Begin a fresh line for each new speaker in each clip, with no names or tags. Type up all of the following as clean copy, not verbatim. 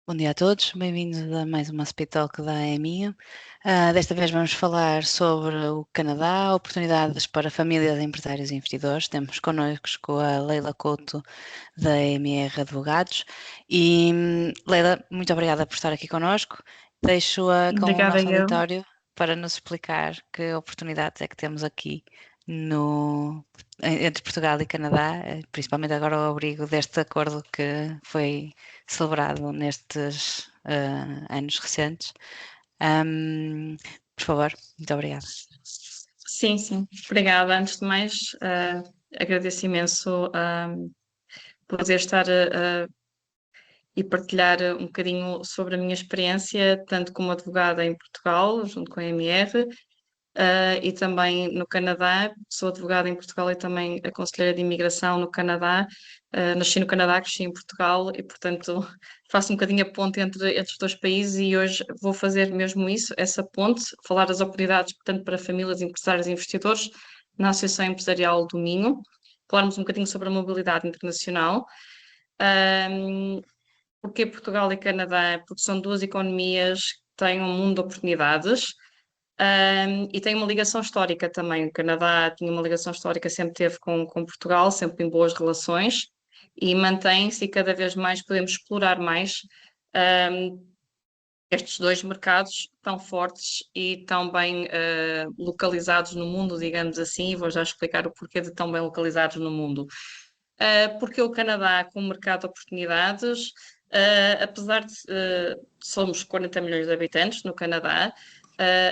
Bom dia a todos, bem-vindos a mais uma Speed Talk da EMI. Desta vez vamos falar sobre o Canadá, oportunidades para famílias, empresários e investidores. Temos connosco a Leila Couto, da EMR Advogados. E Leila, muito obrigada por estar aqui connosco. Deixo-a com o
Obrigada,
nosso
eu.
auditório para nos explicar que oportunidades é que temos aqui entre Portugal e Canadá, principalmente agora ao abrigo deste acordo que foi celebrado nestes anos recentes. Por favor, muito obrigada.
Sim, sim. Obrigada. Antes de mais, agradeço imenso poder estar e partilhar um bocadinho sobre a minha experiência, tanto como advogada em Portugal, junto com a MR, e também no Canadá. Sou advogada em Portugal e também a conselheira de imigração no Canadá. Nasci no Canadá, cresci em Portugal e, portanto, faço um bocadinho a ponte entre os dois países e hoje vou fazer mesmo isso, essa ponte, falar das oportunidades, portanto, para famílias, empresários e investidores na Associação Empresarial do Minho. Falarmos um bocadinho sobre a mobilidade internacional. Porquê Portugal e Canadá? Porque são duas economias que têm um mundo de oportunidades. E tem uma ligação histórica também. O Canadá tinha uma ligação histórica, sempre teve com Portugal, sempre em boas relações, e mantém-se e cada vez mais podemos explorar mais um, estes dois mercados tão fortes e tão bem localizados no mundo, digamos assim, e vou já explicar o porquê de tão bem localizados no mundo. Porque o Canadá, com um mercado de oportunidades, apesar de somos 40 milhões de habitantes no Canadá,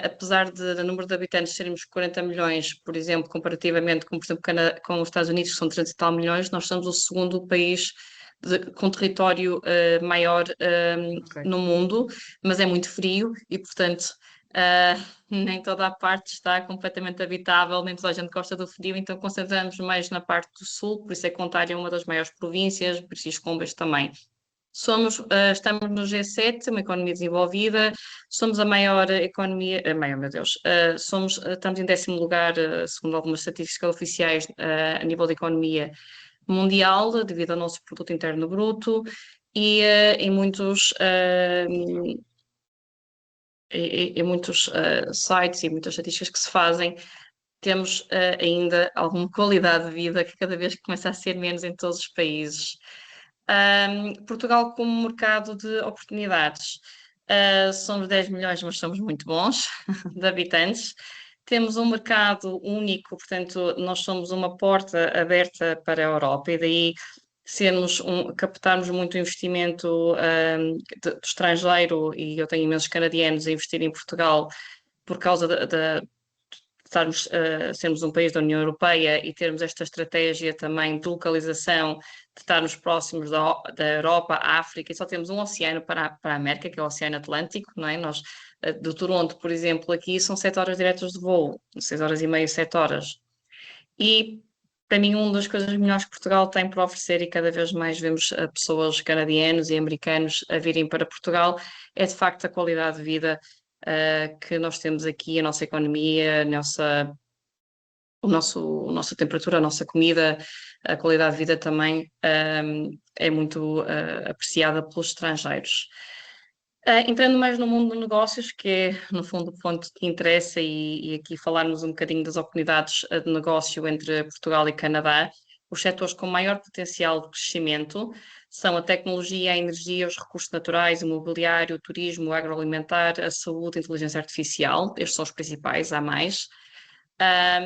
apesar de número de habitantes sermos 40 milhões, por exemplo, comparativamente com, por exemplo, com os Estados Unidos, que são 300 e tal milhões, nós somos o segundo país com território maior no mundo, mas é muito frio e, portanto, nem toda a parte está completamente habitável, nem toda a gente gosta do frio, então concentramos mais na parte do sul, por isso é que Ontário é uma das maiores províncias, British Columbia também. Estamos no G7, uma economia desenvolvida, somos a maior economia, maior, meu Deus, estamos em 10º lugar, segundo algumas estatísticas oficiais, a nível de economia mundial, devido ao nosso produto interno bruto, e em muitos sites e muitas estatísticas que se fazem, temos ainda alguma qualidade de vida que cada vez começa a ser menos em todos os países. Portugal como mercado de oportunidades. Somos 10 milhões, mas somos muito bons de habitantes. Temos um mercado único, portanto, nós somos uma porta aberta para a Europa e daí captarmos muito investimento do estrangeiro, e eu tenho imensos canadianos a investir em Portugal por causa sermos um país da União Europeia e termos esta estratégia também de localização, de estarmos próximos da Europa, África, e só temos um oceano para a América, que é o Oceano Atlântico, não é? Nós, do Toronto, por exemplo, aqui são 7 horas diretas de voo, 6 horas e meia, 7 horas. E para mim, uma das coisas melhores que Portugal tem para oferecer, e cada vez mais vemos pessoas canadianos e americanos a virem para Portugal, é de facto a qualidade de vida que nós temos aqui, a nossa economia, a nossa temperatura, a nossa comida, a qualidade de vida também é muito apreciada pelos estrangeiros. Entrando mais no mundo de negócios, que é no fundo o ponto que interessa, e aqui falarmos um bocadinho das oportunidades de negócio entre Portugal e Canadá, os setores com maior potencial de crescimento são a tecnologia, a energia, os recursos naturais, o mobiliário, o turismo, o agroalimentar, a saúde, a inteligência artificial. Estes são os principais, há mais. A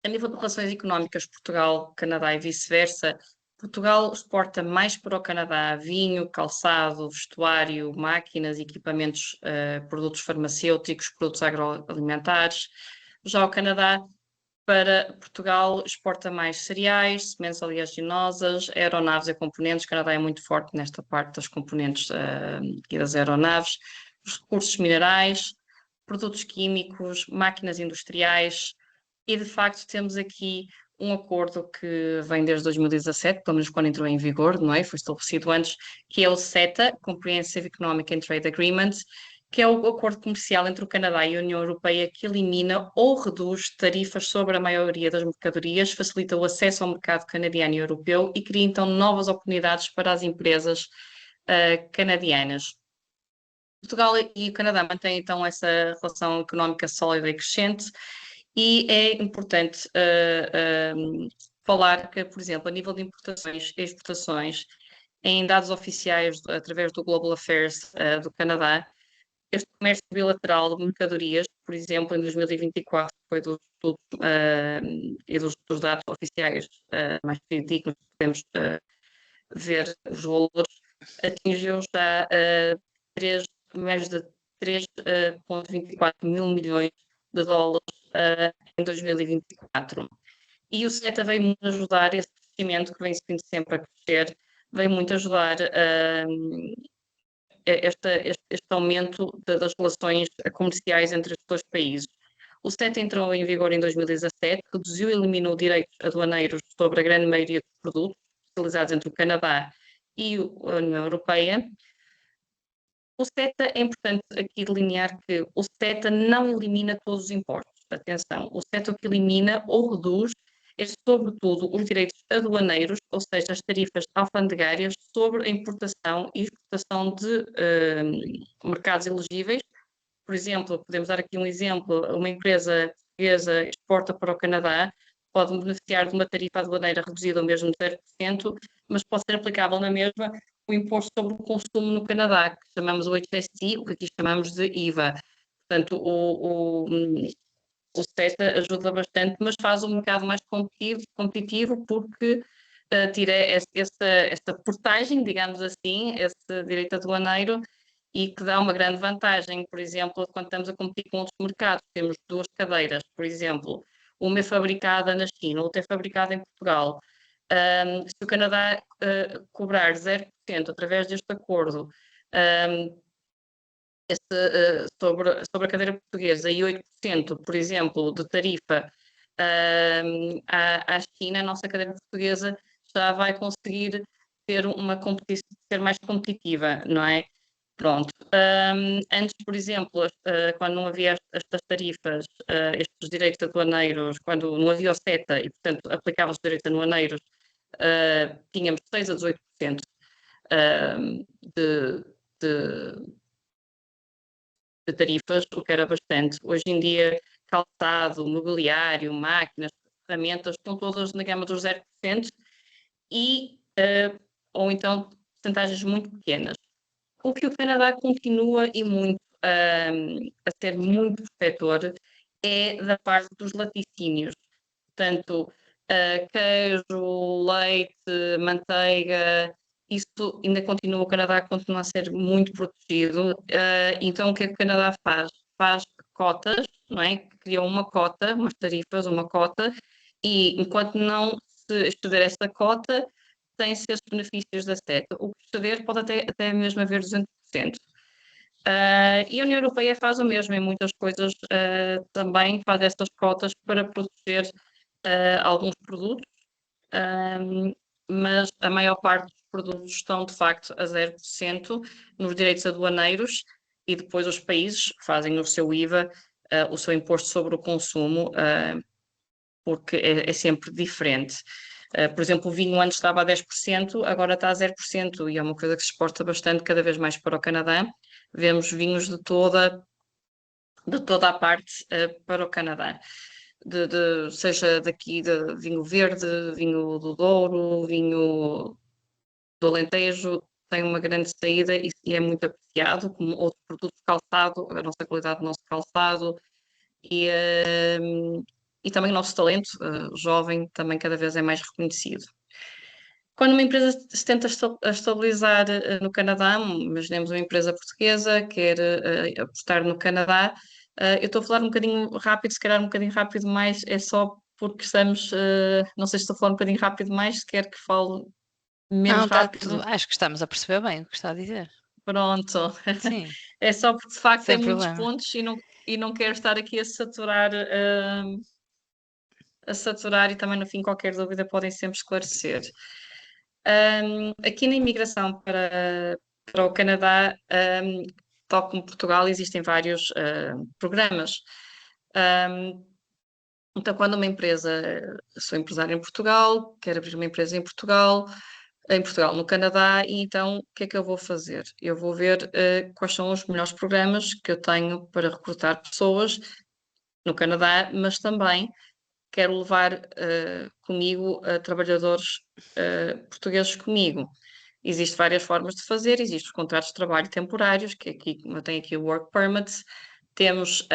nível de relações económicas, Portugal, Canadá e vice-versa, Portugal exporta mais para o Canadá vinho, calçado, vestuário, máquinas, equipamentos, produtos farmacêuticos, produtos agroalimentares. Já o Canadá, para Portugal, exporta mais cereais, sementes oleaginosas, aeronaves e componentes. O Canadá é muito forte nesta parte das componentes e das aeronaves. Os recursos minerais, produtos químicos, máquinas industriais, e de facto temos aqui um acordo que vem desde 2017, pelo menos quando entrou em vigor, não é? Foi estabelecido antes, que é o CETA, Comprehensive Economic and Trade Agreement, que é o acordo comercial entre o Canadá e a União Europeia que elimina ou reduz tarifas sobre a maioria das mercadorias, facilita o acesso ao mercado canadiano e europeu e cria então novas oportunidades para as empresas canadianas. Portugal e o Canadá mantêm então essa relação económica sólida e crescente, e é importante falar que, por exemplo, a nível de importações e exportações, em dados oficiais através do Global Affairs do Canadá, este comércio bilateral de mercadorias, por exemplo, em 2024, foi dos dados oficiais mais dignos que podemos ver os valores, atingiu já mais de 3,24 mil milhões de dólares em 2024. E o CETA veio muito ajudar esse crescimento que vem vindo sempre a crescer, veio muito ajudar este aumento das relações comerciais entre os dois países. O CETA entrou em vigor em 2017, reduziu e eliminou direitos aduaneiros sobre a grande maioria dos produtos utilizados entre o Canadá e a União Europeia. O CETA, é importante aqui delinear que o CETA não elimina todos os impostos. Atenção, o CETA o que elimina ou reduz é, sobretudo, os direitos aduaneiros, ou seja, as tarifas alfandegárias sobre a importação e exportação de mercados elegíveis. Por exemplo, podemos dar aqui um exemplo, uma empresa portuguesa exporta para o Canadá, pode beneficiar de uma tarifa aduaneira reduzida ou mesmo de 0%, mas pode ser aplicável na mesma o imposto sobre o consumo no Canadá, que chamamos o HST, o que aqui chamamos de IVA. Portanto, o CETA ajuda bastante, mas faz um mercado mais competitivo porque tira esta portagem, digamos assim, esse direito aduaneiro, e que dá uma grande vantagem. Por exemplo, quando estamos a competir com outros mercados, temos duas cadeiras, por exemplo, uma é fabricada na China, outra é fabricada em Portugal. Se o Canadá cobrar 0% através deste acordo sobre a cadeira portuguesa e 8%, por exemplo, de tarifa à China, a nossa cadeira portuguesa já vai conseguir ter ser mais competitiva, não é? Pronto. Antes, por exemplo, quando não havia estas tarifas, estes direitos aduaneiros, quando não havia o CETA e, portanto, aplicavam os direitos aduaneiros, tínhamos 6 a 18% de, de, de tarifas, o que era bastante. Hoje em dia, calçado, mobiliário, máquinas, ferramentas, estão todas na gama dos 0% e, ou então, porcentagens muito pequenas. O que o Canadá continua e muito a ser muito protetor é da parte dos laticínios. Portanto, queijo, leite, manteiga, isso ainda continua, o Canadá continua a ser muito protegido. Então, o que é que o Canadá faz? Faz cotas, não é? Criou uma cota, umas tarifas, uma cota, e enquanto não se exceder essa cota, tem-se esses benefícios da CETA. O que exceder pode até mesmo haver 200%. E a União Europeia faz o mesmo em muitas coisas, também faz estas cotas para proteger alguns produtos, mas a maior parte dos produtos estão de facto a 0% nos direitos aduaneiros, e depois os países fazem o seu IVA, o seu imposto sobre o consumo, porque é sempre diferente. Por exemplo, o vinho antes estava a 10%, agora está a 0%, e é uma coisa que se exporta bastante, cada vez mais para o Canadá. Vemos vinhos de toda a parte para o Canadá. Seja daqui de vinho verde, vinho do Douro, vinho do Alentejo, tem uma grande saída e é muito apreciado, como outros produtos de calçado, a nossa qualidade do nosso calçado e também o nosso talento jovem também cada vez é mais reconhecido. Quando uma empresa se tenta estabilizar no Canadá, imaginemos uma empresa portuguesa, quer apostar no Canadá, eu estou a falar um bocadinho rápido, se calhar um bocadinho rápido mais, é só porque estamos, não sei se estou a falar um bocadinho rápido mais, se quer que fale menos
Não, está tudo.
rápido.
Acho que estamos a perceber bem o que está a dizer.
Pronto.
Sim,
É só porque de facto tem
sem
muitos
problema.
pontos e não quero estar aqui a saturar, e também no fim qualquer dúvida podem sempre esclarecer. Aqui na imigração para o Canadá, tal como Portugal, existem vários programas. Então, quando uma empresa, sou empresária em Portugal, quero abrir uma empresa em Portugal, em Portugal, no Canadá, e então o que é que eu vou fazer? Eu vou ver quais são os melhores programas que eu tenho para recrutar pessoas no Canadá, mas também quero levar comigo trabalhadores portugueses comigo. Existem várias formas de fazer, existem os contratos de trabalho temporários, que aqui, como eu tenho aqui o Work Permits, temos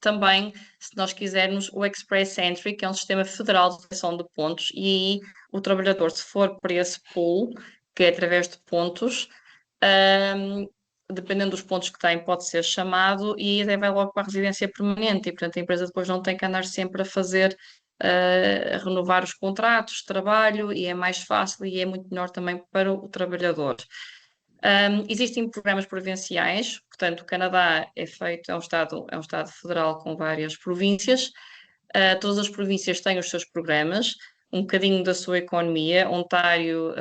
também, se nós quisermos, o Express Entry, que é um sistema federal de detecção de pontos, e aí o trabalhador, se for para esse pool, que é através de pontos, um, dependendo dos pontos que tem, pode ser chamado e aí vai logo para a residência permanente, e portanto a empresa depois não tem que andar sempre a fazer, a renovar os contratos de trabalho, e é mais fácil e é muito melhor também para o trabalhador. Existem programas provinciais, portanto, o Canadá é um estado federal com várias províncias. Todas as províncias têm os seus programas, um bocadinho da sua economia. Ontário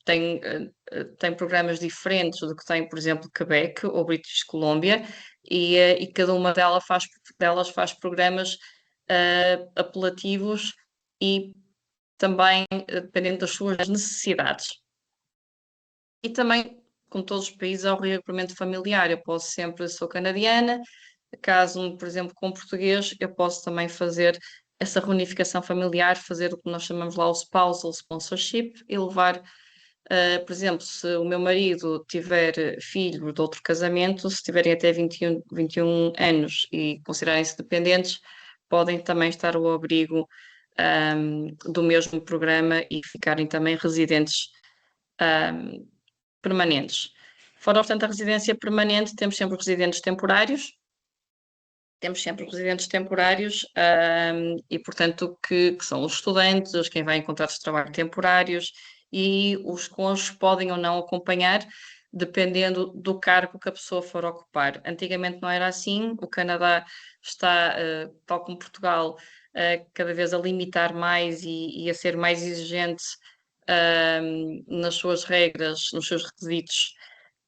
tem programas diferentes do que tem, por exemplo, Quebec ou British Columbia, e cada uma delas faz programas apelativos e também dependendo das suas necessidades. E também, como todos os países, há o reagrupamento familiar. Eu posso sempre, sou canadiana, caso, por exemplo, com português, eu posso também fazer essa reunificação familiar, fazer o que nós chamamos lá o spousal sponsorship e levar, por exemplo, se o meu marido tiver filhos de outro casamento, se tiverem até 21 anos e considerarem-se dependentes, podem também estar ao abrigo, do mesmo programa e ficarem também residentes, permanentes. Fora, portanto, a residência permanente, temos sempre residentes temporários, e, portanto, que são os estudantes, quem vai em contratos de trabalho temporários, e os cônjuges podem ou não acompanhar, dependendo do cargo que a pessoa for ocupar. Antigamente não era assim, o Canadá está, tal como Portugal, cada vez a limitar mais e a ser mais exigente nas suas regras, nos seus requisitos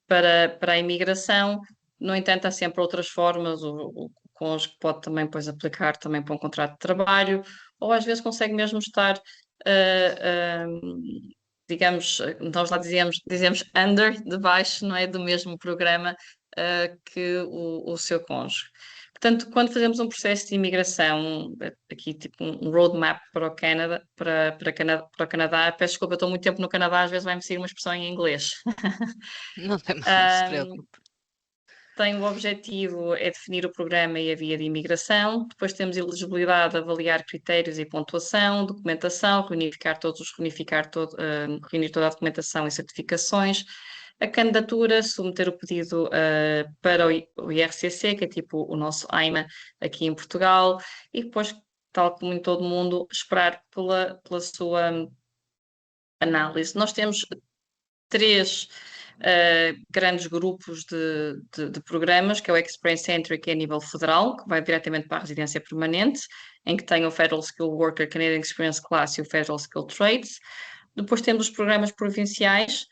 para a imigração. No entanto, há sempre outras formas, o cônjuge pode também depois aplicar também para um contrato de trabalho, ou às vezes consegue mesmo estar, digamos, nós lá dizemos under, debaixo, não é, do mesmo programa que o seu cônjuge. Portanto, quando fazemos um processo de imigração, aqui tipo um roadmap para o Canadá, para o Canadá, peço desculpa, eu estou muito tempo no Canadá, às vezes vai-me sair uma expressão em inglês.
Não tem mal, não se preocupe.
Tem o objetivo é definir o programa e a via de imigração. Depois temos elegibilidade, avaliar critérios e pontuação, documentação, reunir toda a documentação e certificações. A candidatura, submeter o pedido para o IRCC, que é tipo o nosso AIMA aqui em Portugal, e depois, tal como em todo o mundo, esperar pela sua análise. Nós temos três grandes grupos de programas, que é o Experience Entry, que é a nível federal, que vai diretamente para a residência permanente, em que tem o Federal Skilled Worker, Canadian Experience Class e o Federal Skilled Trades. Depois temos os programas provinciais,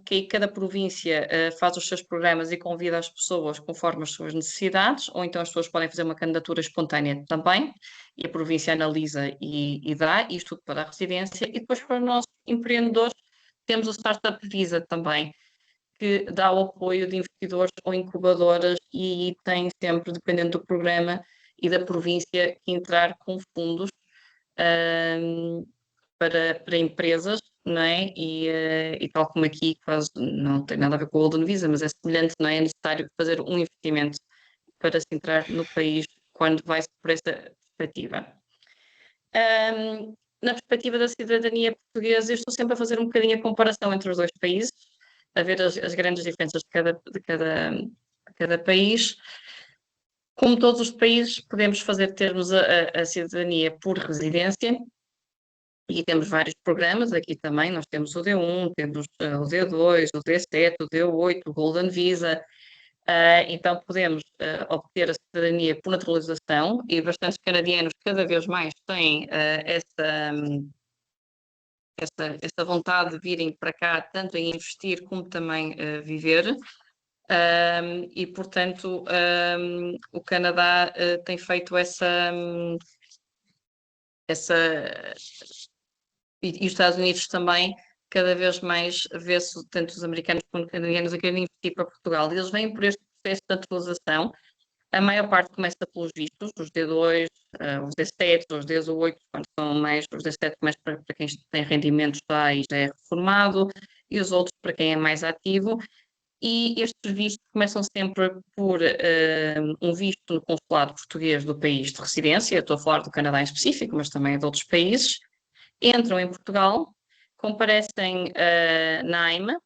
que aí cada província faz os seus programas e convida as pessoas conforme as suas necessidades, ou então as pessoas podem fazer uma candidatura espontânea também, e a província analisa e dá isto tudo para a residência. E depois para os nossos empreendedores temos o Startup Visa também, que dá o apoio de investidores ou incubadoras, e tem sempre, dependendo do programa e da província, que entrar com fundos para empresas, não é? E tal como aqui, quase não tem nada a ver com o Golden Visa, mas é semelhante, não é? É necessário fazer um investimento para se entrar no país quando vai-se por essa perspectiva. Na perspectiva da cidadania portuguesa, eu estou sempre a fazer um bocadinho a comparação entre os dois países, a ver as grandes diferenças de cada país. Como todos os países, podemos termos a cidadania por residência, e temos vários programas aqui também. Nós temos o D1, temos o D2, o D7, o D8, o Golden Visa. Então podemos obter a cidadania por naturalização, e bastantes canadianos cada vez mais têm essa vontade de virem para cá, tanto em investir como também viver. E, portanto, o Canadá tem feito essa e os Estados Unidos também, cada vez mais vê-se tanto os americanos como os canadianos a querem investir para Portugal. E eles vêm por este processo de naturalização. A maior parte começa pelos vistos, os D2, os D7, os D8, quando são mais, os D7 mais para quem tem rendimentos já e já é reformado, e os outros para quem é mais ativo. E estes vistos começam sempre por um visto no consulado português do país de residência, estou a falar do Canadá em específico, mas também de outros países, entram em Portugal, comparecem na AIMA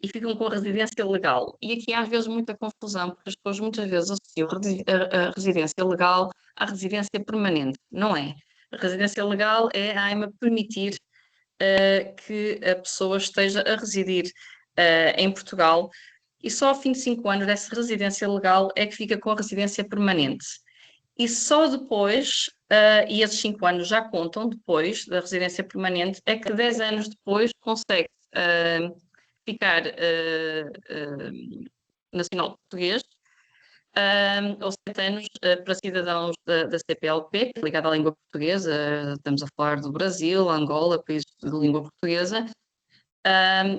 e ficam com a residência legal. E aqui há às vezes muita confusão, porque as pessoas muitas vezes associam a residência legal à residência permanente. Não é. A residência legal é a AIMA permitir que a pessoa esteja a residir em Portugal e só ao fim de 5 anos dessa residência legal é que fica com a residência permanente. E só depois, e esses 5 anos já contam depois da residência permanente, é que 10 anos depois consegue ficar nacional português, ou 7 anos para cidadãos da CPLP, que é ligada à língua portuguesa, estamos a falar do Brasil, Angola, países de língua portuguesa,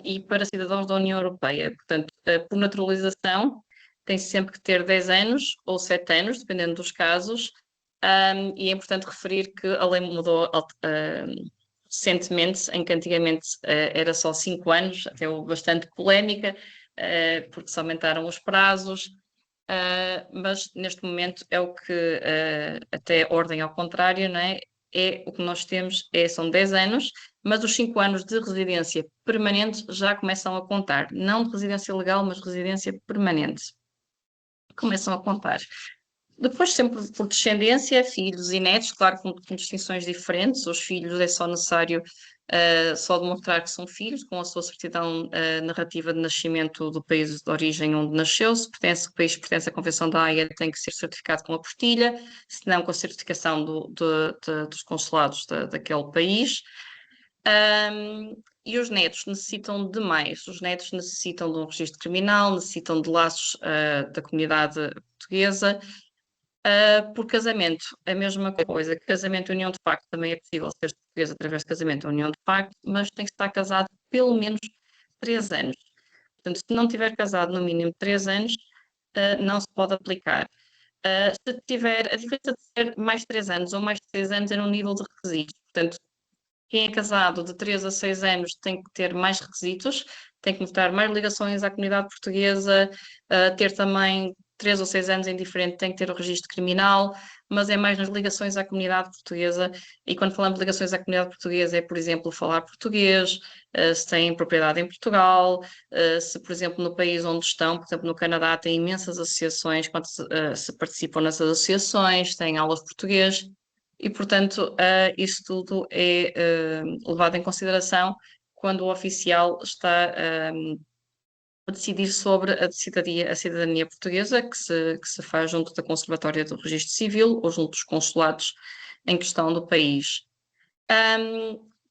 e para cidadãos da União Europeia. Portanto, por naturalização, tem sempre que ter 10 anos ou 7 anos, dependendo dos casos, e é importante referir que a lei mudou recentemente, em que antigamente era só 5 anos, até houve bastante polémica, porque se aumentaram os prazos, mas neste momento é o que, até ordem ao contrário, não é? É o que nós temos, são 10 anos, mas os 5 anos de residência permanente já começam a contar, não de residência legal, mas residência permanente. Começam a contar. Depois, sempre por descendência, filhos e netos, claro, com distinções diferentes. Os filhos é só necessário só demonstrar que são filhos, com a sua certidão narrativa de nascimento do país de origem onde nasceu. Se pertence, o país pertence à Convenção da Haia, tem que ser certificado com a postilha, se não com a certificação dos consulados daquele país. E os netos necessitam de mais. Os netos necessitam de um registro criminal, necessitam de laços da comunidade portuguesa. Por casamento, a mesma coisa. Casamento, união de facto, também é possível ser português através de casamento, união de facto, mas tem que estar casado pelo menos 3 anos. Portanto, se não tiver casado no mínimo 3 anos, não se pode aplicar. Se tiver, a diferença de ser mais 3 anos ou mais 6 anos é no nível de requisitos. Portanto, quem é casado de 3 a 6 anos tem que ter mais requisitos, tem que mostrar mais ligações à comunidade portuguesa, ter também 3 ou 6 anos em diferente, tem que ter o registro criminal, mas é mais nas ligações à comunidade portuguesa. E quando falamos de ligações à comunidade portuguesa, é, por exemplo, falar português, se têm propriedade em Portugal, se, por exemplo, no país onde estão, por exemplo, no Canadá, tem imensas associações, quando se participam nessas associações, têm aulas de português. E, portanto, isso tudo é levado em consideração quando o oficial está a decidir sobre a cidadania portuguesa, que se faz junto da Conservatória do Registro Civil ou junto dos consulados em questão do país.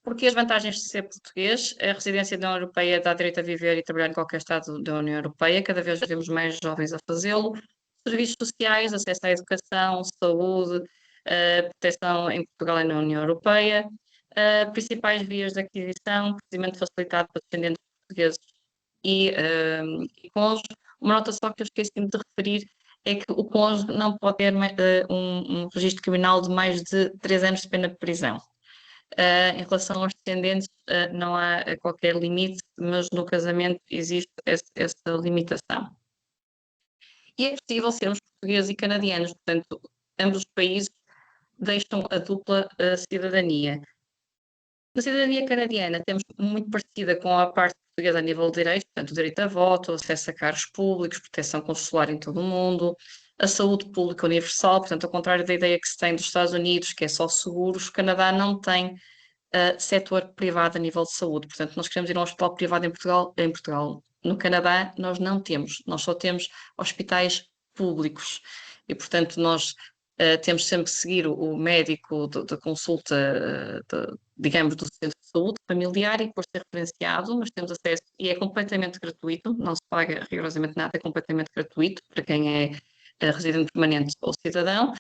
Porque as vantagens de ser português, a residência da União Europeia dá direito a viver e trabalhar em qualquer estado da União Europeia, cada vez vemos mais jovens a fazê-lo. Serviços sociais, acesso à educação, saúde, proteção em Portugal e na União Europeia, principais vias de aquisição, procedimento facilitado para descendentes portugueses e cônjuge. Uma nota só que eu esqueci-me de referir é que o cônjuge não pode ter um registro criminal de mais de 3 anos de pena de prisão. Em relação aos descendentes, não há qualquer limite, mas no casamento existe essa limitação. E é possível sermos portugueses e canadianos, portanto, ambos os países deixam a dupla cidadania. Na cidadania canadiana temos muito parecida com a parte portuguesa a nível de direitos, portanto, o direito a voto, acesso a cargos públicos, proteção consular em todo o mundo, a saúde pública universal, portanto, ao contrário da ideia que se tem dos Estados Unidos, que é só seguros, o Canadá não tem setor privado a nível de saúde. Portanto, nós queremos ir a um hospital privado em Portugal. No Canadá, nós não temos. Nós só temos hospitais públicos. E, portanto, nós temos sempre que seguir o médico da consulta, digamos, do centro de saúde familiar e depois ser referenciado, mas temos acesso e é completamente gratuito, não se paga rigorosamente nada, é completamente gratuito para quem é residente permanente ou cidadão.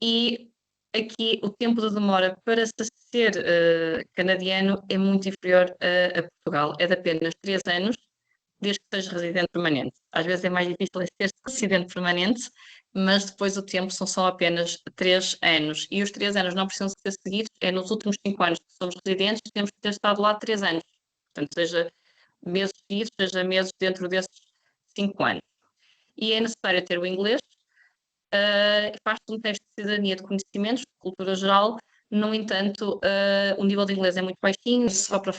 E aqui o tempo de demora para se ser canadiano é muito inferior a Portugal, é de apenas 3 anos, desde que seja residente permanente. Às vezes é mais difícil ser residente permanente, mas depois o tempo são só apenas 3 anos. E os 3 anos não precisam ser seguidos, é nos últimos 5 anos que somos residentes, temos que ter estado lá 3 anos. Portanto, seja meses seguidos, seja meses dentro desses 5 anos. E é necessário ter o inglês, faz-se um teste de cidadania de conhecimentos, de cultura geral. No entanto, o nível de inglês é muito baixinho,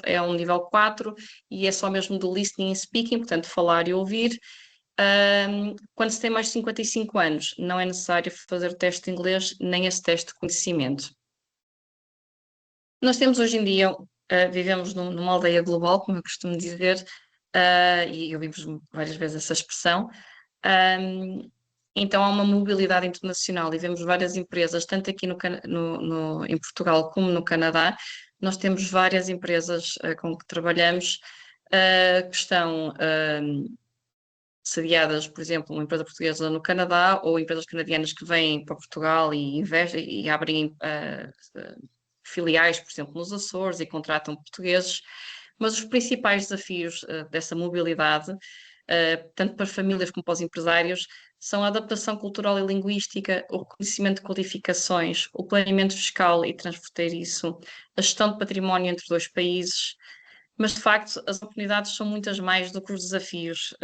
é um nível 4 e é só mesmo do listening e speaking, portanto, falar e ouvir. Quando se tem mais de 55 anos, não é necessário fazer o teste de inglês nem esse teste de conhecimento. Nós temos hoje em dia, vivemos numa aldeia global, como eu costumo dizer, e ouvimos várias vezes essa expressão. Então há uma mobilidade internacional e vemos várias empresas, tanto aqui em Portugal como no Canadá. Nós temos várias empresas com que trabalhamos que estão sediadas, por exemplo, uma empresa portuguesa no Canadá ou empresas canadianas que vêm para Portugal e investem e abrem filiais, por exemplo, nos Açores e contratam portugueses. Mas os principais desafios dessa mobilidade, tanto para as famílias como para os empresários, são a adaptação cultural e linguística, o reconhecimento de qualificações, o planeamento fiscal e transfronteiriço, a gestão de património entre dois países. Mas, de facto, as oportunidades são muitas mais do que os desafios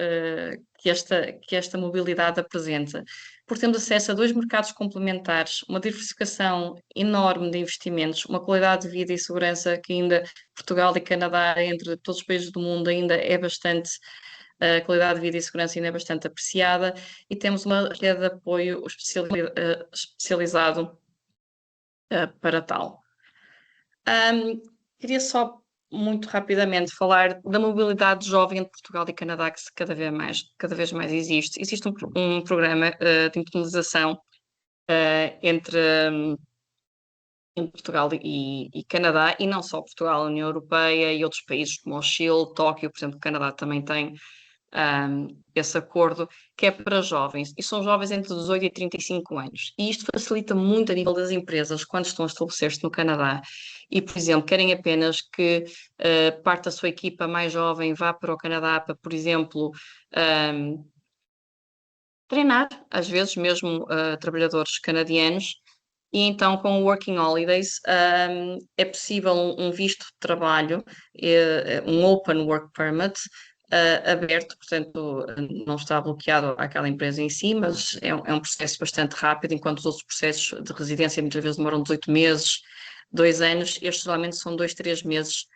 que esta mobilidade apresenta, porque temos acesso a 2 mercados complementares, uma diversificação enorme de investimentos, uma qualidade de vida e segurança que ainda Portugal e Canadá, entre todos os países do mundo, ainda é bastante, a qualidade de vida e segurança ainda é bastante apreciada, e temos uma rede de apoio especializado para tal. Queria só muito rapidamente falar da mobilidade jovem entre Portugal e Canadá, que cada vez mais existe. Existe um programa de internalização entre Portugal e Canadá, e não só Portugal, a União Europeia e outros países como o Chile, Tóquio, por exemplo, o Canadá também tem esse acordo, que é para jovens, e são jovens entre 18 e 35 anos. E isto facilita muito a nível das empresas quando estão a estabelecer-se no Canadá e, por exemplo, querem apenas que parte da sua equipa mais jovem vá para o Canadá para, por exemplo, treinar, às vezes mesmo trabalhadores canadianos. E então, com o Working Holidays, é possível um visto de trabalho, um Open Work Permit, aberto, portanto, não está bloqueado àquela empresa em si, mas é um processo bastante rápido, enquanto os outros processos de residência muitas vezes demoram 18 meses, 2 anos, estes geralmente são 2, 3 meses.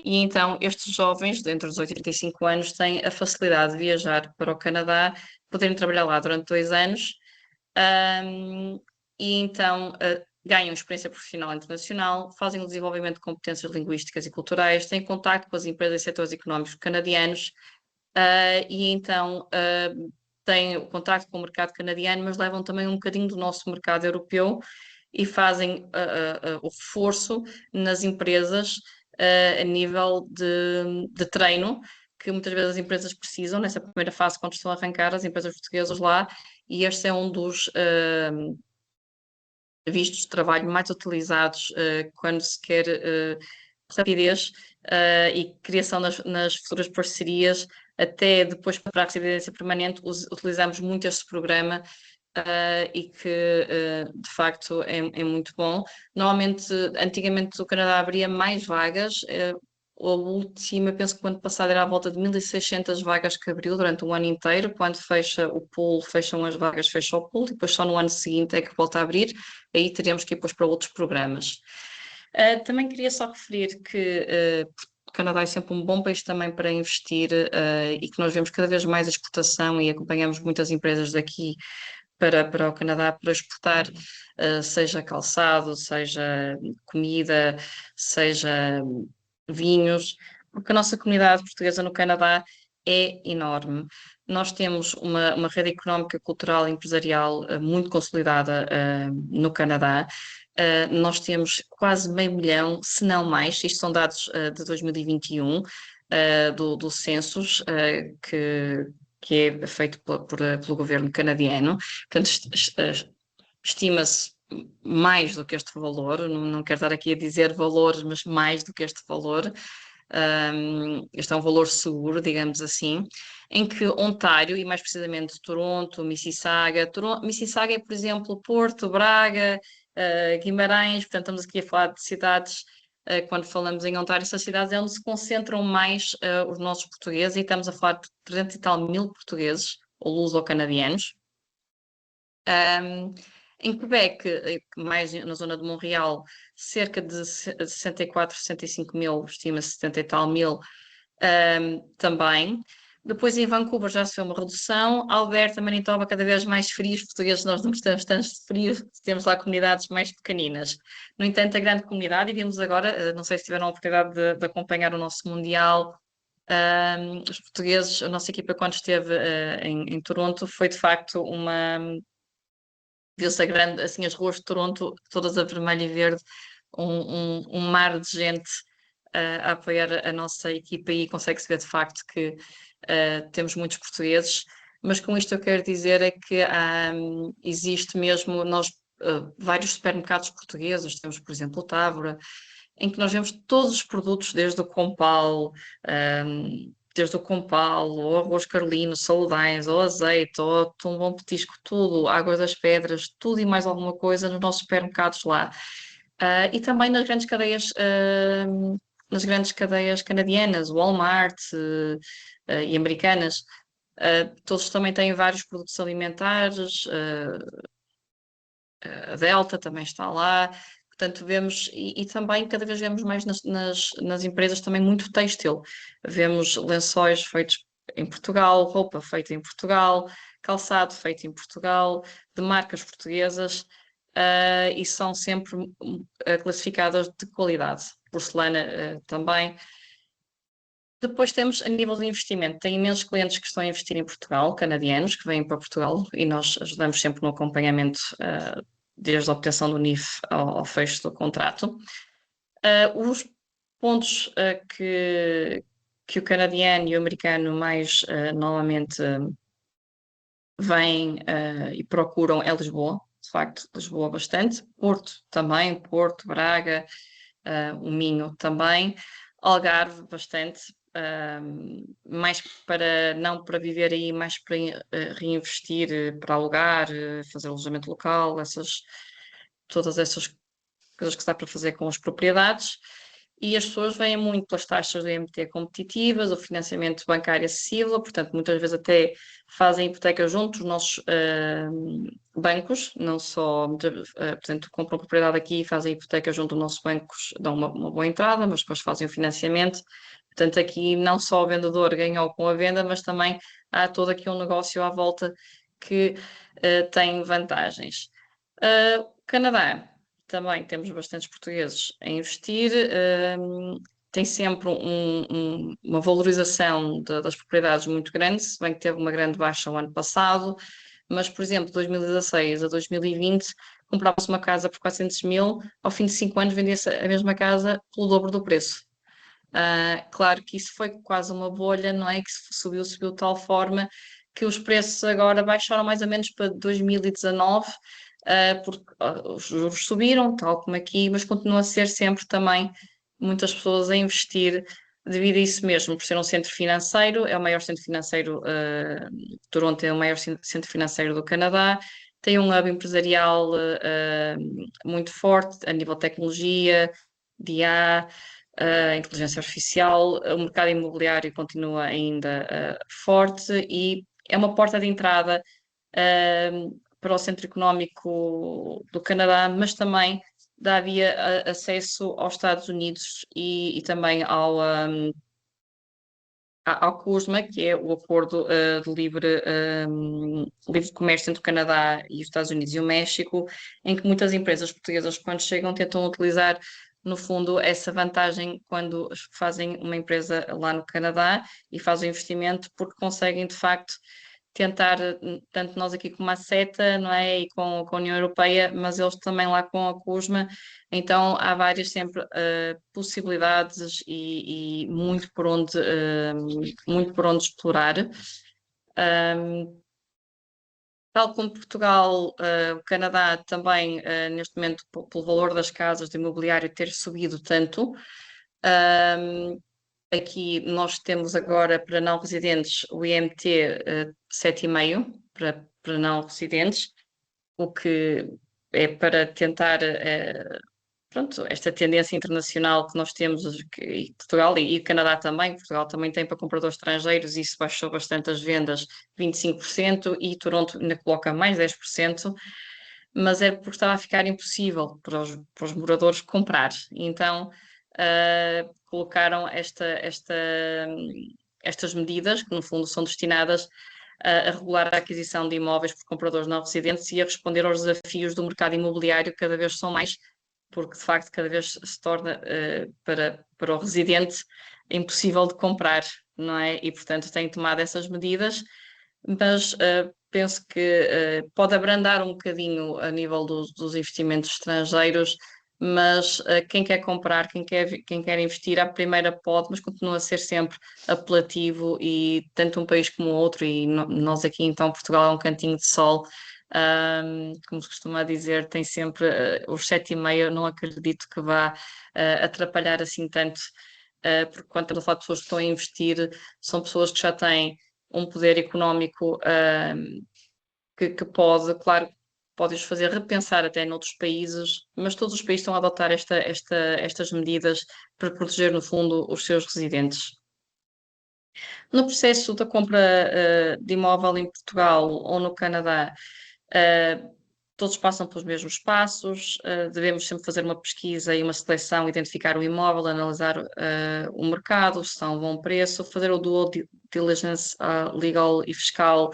E então, estes jovens, de entre os 18 e 35 anos, têm a facilidade de viajar para o Canadá, poderem trabalhar lá durante 2 anos, e então ganham experiência profissional internacional, fazem o desenvolvimento de competências linguísticas e culturais, têm contacto com as empresas e setores económicos canadianos, e então têm o contacto com o mercado canadiano, mas levam também um bocadinho do nosso mercado europeu e fazem o reforço nas empresas a nível de treino, que muitas vezes as empresas precisam nessa primeira fase, quando estão a arrancar, as empresas portuguesas lá, e este é um dos vistos de trabalho mais utilizados quando se quer rapidez e criação nas futuras parcerias, até depois para a residência permanente, utilizamos muito este programa e que de facto é muito bom. Normalmente, antigamente o Canadá abria mais vagas, a última, penso que o ano passado era à volta de 1.600 vagas que abriu durante um ano inteiro. Quando fecha o pool, fecham as vagas, fecha o pool, e depois só no ano seguinte é que volta a abrir. Aí teremos que ir depois para outros programas. Também queria só referir que o Canadá é sempre um bom país também para investir e que nós vemos cada vez mais a exportação e acompanhamos muitas empresas daqui para o Canadá para exportar, seja calçado, seja comida, seja vinhos, porque a nossa comunidade portuguesa no Canadá é enorme. Nós temos uma rede económica, cultural e empresarial muito consolidada no Canadá. Nós temos quase 500.000, se não mais, isto são dados de 2021, do census, que é feito pelo governo canadiano. Portanto, estima-se mais do que este valor, não quero estar aqui a dizer valores, mas mais do que este valor. Este é um valor seguro, digamos assim, em que Ontário, e mais precisamente Toronto, Mississauga é, por exemplo, Porto, Braga, Guimarães, portanto estamos aqui a falar de cidades, quando falamos em Ontário, são cidades onde se concentram mais os nossos portugueses, e estamos a falar de 300 e tal mil portugueses, ou luso-canadianos. Em Quebec, mais na zona de Montreal, cerca de 64, 65 mil, estima-se 70 e tal mil, também. Depois em Vancouver já se vê uma redução. Alberta, Manitoba, cada vez mais frios. Portugueses, nós não gostamos tanto de frio, temos lá comunidades mais pequeninas. No entanto, a grande comunidade, e vimos agora, não sei se tiveram a oportunidade de acompanhar o nosso Mundial, os portugueses, a nossa equipa, quando esteve em Toronto, foi de facto uma. Viu-se a grande, assim, as ruas de Toronto, todas a vermelho e verde, um mar de gente a apoiar a nossa equipa, e consegue-se ver de facto que temos muitos portugueses. Mas com isto eu quero dizer é que existe mesmo, nós, vários supermercados portugueses, temos por exemplo o Távora, em que nós vemos todos os produtos, desde o compal, ou arroz carlino, saudães, ou azeite, ou um bom petisco, tudo, água das pedras, tudo e mais alguma coisa nos nossos supermercados lá. E também nas grandes cadeias canadianas, Walmart, e americanas. Todos também têm vários produtos alimentares, a Delta também está lá. Portanto, vemos, e também cada vez vemos mais nas empresas também muito têxtil. Vemos lençóis feitos em Portugal, roupa feita em Portugal, calçado feito em Portugal, de marcas portuguesas, e são sempre classificadas de qualidade. Porcelana, também. Depois temos a nível de investimento, tem imensos clientes que estão a investir em Portugal, canadianos, que vêm para Portugal, e nós ajudamos sempre no acompanhamento, desde a obtenção do NIF ao fecho do contrato. Os pontos que o canadiano e o americano mais novamente vêm e procuram é Lisboa, de facto, Lisboa bastante, Porto também, Porto, Braga, o Minho também, Algarve bastante, mais para não para viver aí, mais para reinvestir, para alugar, fazer alojamento local, todas essas coisas que se dá para fazer com as propriedades. E as pessoas vêm muito pelas taxas do IMT competitivas, o financiamento bancário acessível, portanto, muitas vezes até fazem hipoteca junto dos nossos bancos, não só, portanto, compram propriedade aqui e fazem hipoteca junto dos nossos bancos, dão uma boa entrada, mas depois fazem o financiamento. Portanto, aqui não só o vendedor ganhou com a venda, mas também há todo aqui um negócio à volta que tem vantagens. Canadá, também temos bastantes portugueses a investir, tem sempre uma valorização das propriedades muito grande, se bem que teve uma grande baixa o ano passado, mas, por exemplo, de 2016 a 2020, comprava-se uma casa por 400 mil, ao fim de 5 anos vendia-se a mesma casa pelo dobro do preço. Claro que isso foi quase uma bolha, não é? Que subiu de tal forma que os preços agora baixaram mais ou menos para 2019, porque os juros subiram, tal como aqui, mas continua a ser sempre também muitas pessoas a investir devido a isso mesmo, por ser um centro financeiro, é o maior centro financeiro, Toronto é o maior centro financeiro do Canadá, tem um hub empresarial muito forte a nível de tecnologia, de IA, inteligência artificial, o mercado imobiliário continua ainda forte, e é uma porta de entrada para o centro económico do Canadá, mas também dá via acesso aos Estados Unidos e também ao CUSMA, que é o Acordo de livre comércio entre o Canadá e os Estados Unidos e o México, em que muitas empresas portuguesas, quando chegam, tentam utilizar, no fundo, essa vantagem quando fazem uma empresa lá no Canadá e fazem o investimento, porque conseguem, de facto, tentar, tanto nós aqui como a CETA, não é? E com a União Europeia, mas eles também lá com a CUSMA, então há várias sempre possibilidades e muito por onde explorar. Tal como Portugal, o Canadá também, neste momento, pelo valor das casas de imobiliário ter subido tanto, aqui nós temos agora para não residentes o IMT 7,5 para não residentes, o que é para tentar pronto, esta tendência internacional que nós temos, e Portugal e Canadá também, Portugal também tem para compradores estrangeiros, isso baixou bastante as vendas, 25%, e Toronto ainda coloca mais 10%, mas é porque estava a ficar impossível para os moradores comprar. Então, colocaram estas medidas, que no fundo são destinadas a regular a aquisição de imóveis por compradores não residentes e a responder aos desafios do mercado imobiliário, que cada vez são mais, porque de facto cada vez se torna para o residente impossível de comprar, não é? E portanto tem tomado essas medidas, mas penso que pode abrandar um bocadinho a nível dos investimentos estrangeiros, mas quem quer comprar, quem quer investir, à primeira pode, mas continua a ser sempre apelativo, e tanto um país como o outro, e nós aqui então Portugal é um cantinho de sol. Como se costuma dizer, tem sempre os 7,5, não acredito que vá atrapalhar assim tanto, porque quando estamos a falar de pessoas que estão a investir, são pessoas que já têm um poder económico que pode, claro, pode-os fazer repensar até noutros países, mas todos os países estão a adotar estas medidas para proteger, no fundo, os seus residentes. No processo da compra de imóvel em Portugal ou no Canadá, todos passam pelos mesmos passos, devemos sempre fazer uma pesquisa e uma seleção, identificar o imóvel, analisar o mercado, se está a um bom preço, fazer o due diligence legal e fiscal,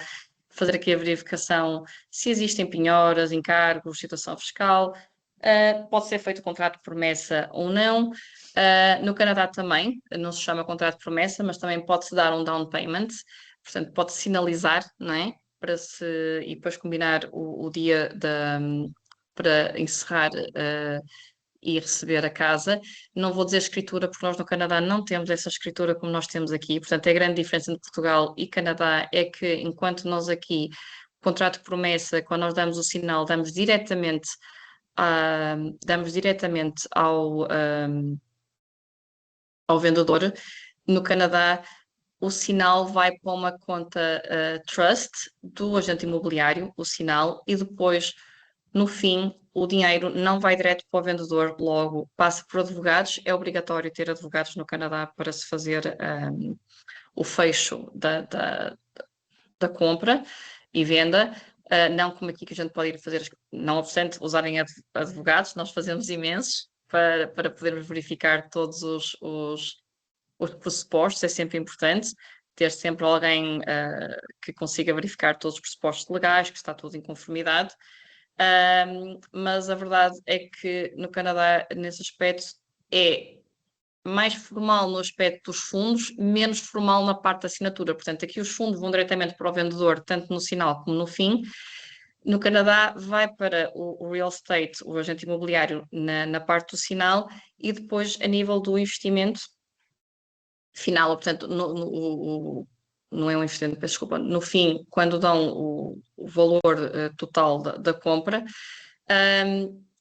fazer aqui a verificação se existem penhoras, encargos, situação fiscal. Pode ser feito o contrato de promessa ou não. No Canadá também, não se chama contrato de promessa, mas também pode-se dar um down payment, portanto pode sinalizar, não é? E depois combinar o dia para encerrar e receber a casa. Não vou dizer escritura, porque nós no Canadá não temos essa escritura como nós temos aqui. Portanto, a grande diferença entre Portugal e Canadá é que, enquanto nós aqui, o contrato de promessa, quando nós damos o sinal, damos diretamente ao vendedor. No Canadá, o sinal vai para uma conta trust do agente imobiliário, o sinal, e depois, no fim, o dinheiro não vai direto para o vendedor, logo passa por advogados. É obrigatório ter advogados no Canadá para se fazer o fecho da compra e venda. Não como aqui, que a gente pode ir fazer, não obstante usarem advogados, nós fazemos imensos para podermos verificar todos os pressupostos. É sempre importante ter sempre alguém que consiga verificar todos os pressupostos legais, que está tudo em conformidade. Mas a verdade é que no Canadá, nesse aspecto, é mais formal no aspecto dos fundos, menos formal na parte da assinatura. Portanto, aqui os fundos vão diretamente para o vendedor, tanto no sinal como no fim. No Canadá, vai para o real estate, o agente imobiliário, na parte do sinal, e depois, a nível do investimento final, portanto, não é um investimento, peço desculpa, no fim, quando dão o valor total da compra,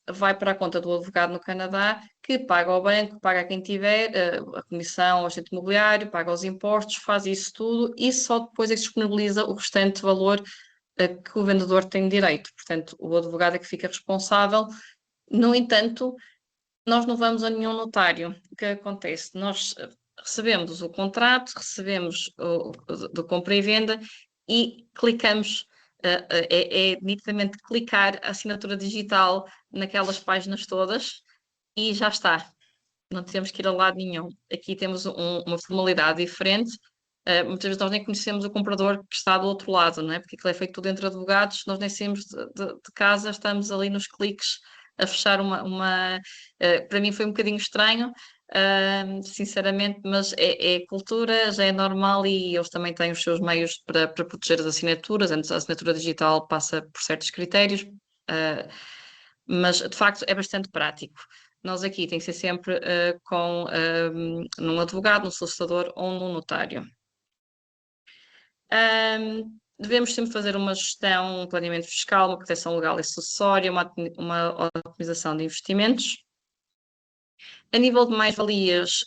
vai para a conta do advogado no Canadá, que paga ao banco, paga a quem tiver, a comissão ao agente imobiliário, paga os impostos, faz isso tudo, e só depois é que disponibiliza o restante valor que o vendedor tem direito. Portanto, o advogado é que fica responsável. No entanto, nós não vamos a nenhum notário. O que acontece? Nós recebemos o contrato, recebemos do compra e venda e clicamos, é nitidamente clicar a assinatura digital naquelas páginas todas e já está. Não temos que ir a lado nenhum. Aqui temos uma formalidade diferente. Muitas vezes nós nem conhecemos o comprador que está do outro lado, não é? Porque aquilo é feito tudo entre advogados, nós nem saímos de casa, estamos ali nos cliques a fechar para mim foi um bocadinho estranho, sinceramente, mas é cultura, já é normal, e eles também têm os seus meios para proteger as assinaturas. Antes, a assinatura digital passa por certos critérios, mas de facto é bastante prático. Nós aqui tem que ser sempre num advogado, num solicitador ou num notário. Devemos sempre fazer uma gestão, um planeamento fiscal, uma proteção legal e sucessória, uma otimização de investimentos. A nível de mais-valias,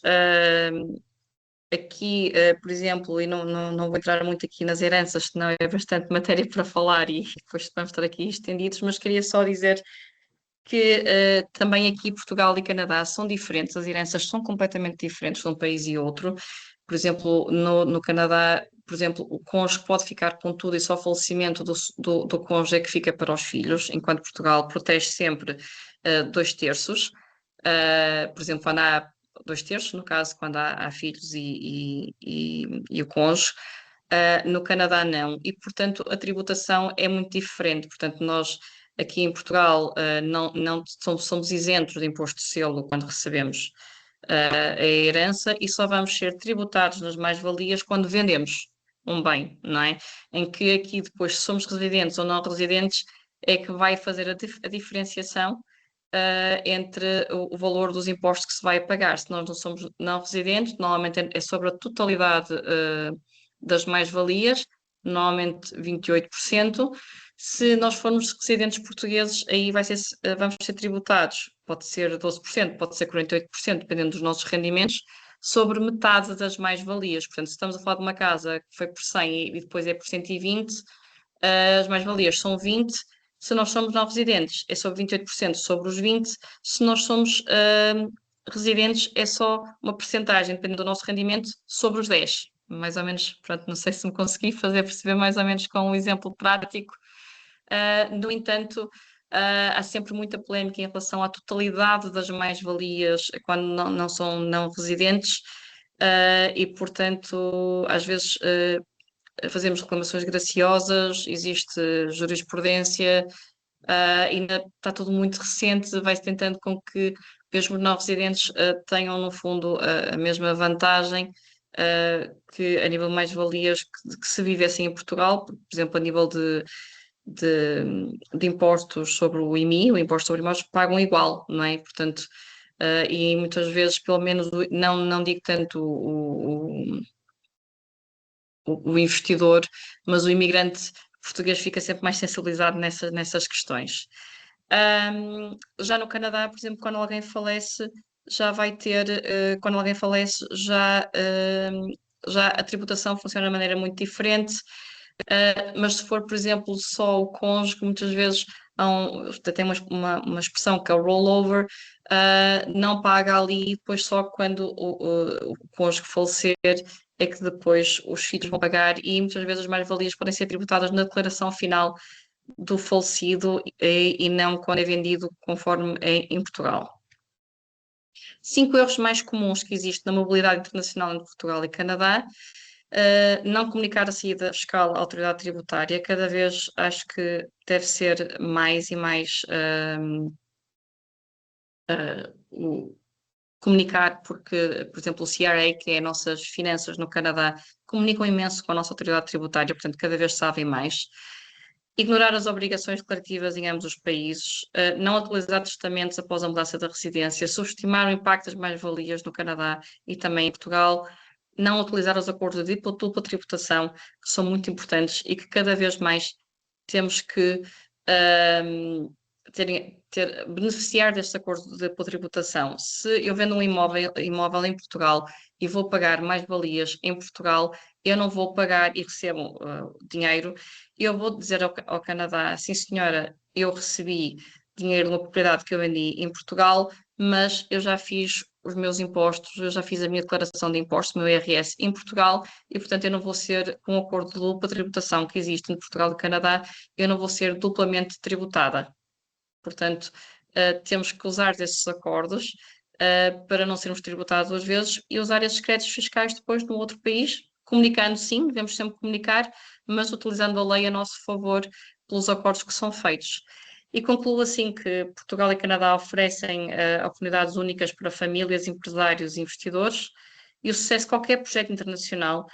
aqui, por exemplo, e não vou entrar muito aqui nas heranças, senão é bastante matéria para falar e depois vamos estar aqui estendidos, mas queria só dizer que também aqui Portugal e Canadá são diferentes, as heranças são completamente diferentes de um país e outro. Por exemplo, no Canadá, por exemplo, o cônjuge pode ficar com tudo e só o falecimento do cônjuge é que fica para os filhos, enquanto Portugal protege sempre 2/3. Por exemplo, quando há 2/3, no caso, quando há filhos e o cônjuge. No Canadá não, e portanto a tributação é muito diferente. Portanto, nós aqui em Portugal não somos isentos de imposto de selo quando recebemos a herança e só vamos ser tributados nas mais-valias quando vendemos um bem, não é? Em que aqui depois, se somos residentes ou não residentes, é que vai fazer a diferenciação entre o valor dos impostos que se vai pagar. Se nós não somos não residentes, normalmente é sobre a totalidade das mais-valias, normalmente 28%. Se nós formos residentes portugueses, aí vamos ser tributados, pode ser 12%, pode ser 48%, dependendo dos nossos rendimentos, sobre metade das mais-valias. Portanto, se estamos a falar de uma casa que foi por 100 e depois é por 120, as mais-valias são 20. Se nós somos não residentes, é sobre 28% sobre os 20. Se nós somos residentes, é só uma percentagem, dependendo do nosso rendimento, sobre os 10. Mais ou menos, pronto, não sei se me consegui fazer perceber mais ou menos com um exemplo prático. No entanto, há sempre muita polémica em relação à totalidade das mais-valias quando não são não residentes e, portanto, às vezes fazemos reclamações graciosas, existe jurisprudência, ainda está tudo muito recente, vai-se tentando com que mesmo não residentes tenham, no fundo, a mesma vantagem que a nível de mais-valias que se vivessem em Portugal, por exemplo, a nível de impostos sobre o IMI, o imposto sobre imóveis, pagam igual, não é? Portanto, e muitas vezes, pelo menos, não digo tanto o investidor, mas o imigrante português fica sempre mais sensibilizado nessas questões. Já no Canadá, por exemplo, quando alguém falece, já vai ter, quando alguém falece, já a tributação funciona de maneira muito diferente. Mas se for, por exemplo, só o cônjuge, muitas vezes tem uma expressão que é o rollover, não paga ali e depois só quando o cônjuge falecer é que depois os filhos vão pagar e muitas vezes as mais-valias podem ser tributadas na declaração final do falecido e não quando é vendido conforme é em Portugal. 5 erros mais comuns que existem na mobilidade internacional entre Portugal e Canadá. Não comunicar a saída fiscal à autoridade tributária, cada vez acho que deve ser mais e mais comunicar, porque, por exemplo, o CRA, que é as nossas finanças no Canadá, comunicam imenso com a nossa autoridade tributária, portanto, cada vez sabem mais. Ignorar as obrigações declarativas em ambos os países, não atualizar testamentos após a mudança da residência, subestimar o impacto das mais-valias no Canadá e também em Portugal, não utilizar os acordos de dupla tributação, que são muito importantes e que cada vez mais temos que beneficiar deste acordo de dupla tributação. Se eu vendo um imóvel em Portugal e vou pagar mais-valias em Portugal, eu não vou pagar e recebo dinheiro, eu vou dizer ao Canadá, sim senhora, eu recebi dinheiro de uma propriedade que eu vendi em Portugal, mas eu já fiz os meus impostos, eu já fiz a minha declaração de impostos, o meu IRS em Portugal e, portanto, eu não vou ser, com o acordo de dupla tributação que existe entre Portugal e Canadá, eu não vou ser duplamente tributada. Portanto, temos que usar desses acordos para não sermos tributados duas vezes e usar esses créditos fiscais depois no outro país, comunicando sim, devemos sempre comunicar, mas utilizando a lei a nosso favor pelos acordos que são feitos. E concluo assim que Portugal e Canadá oferecem oportunidades únicas para famílias, empresários e investidores, e o sucesso de qualquer projeto internacional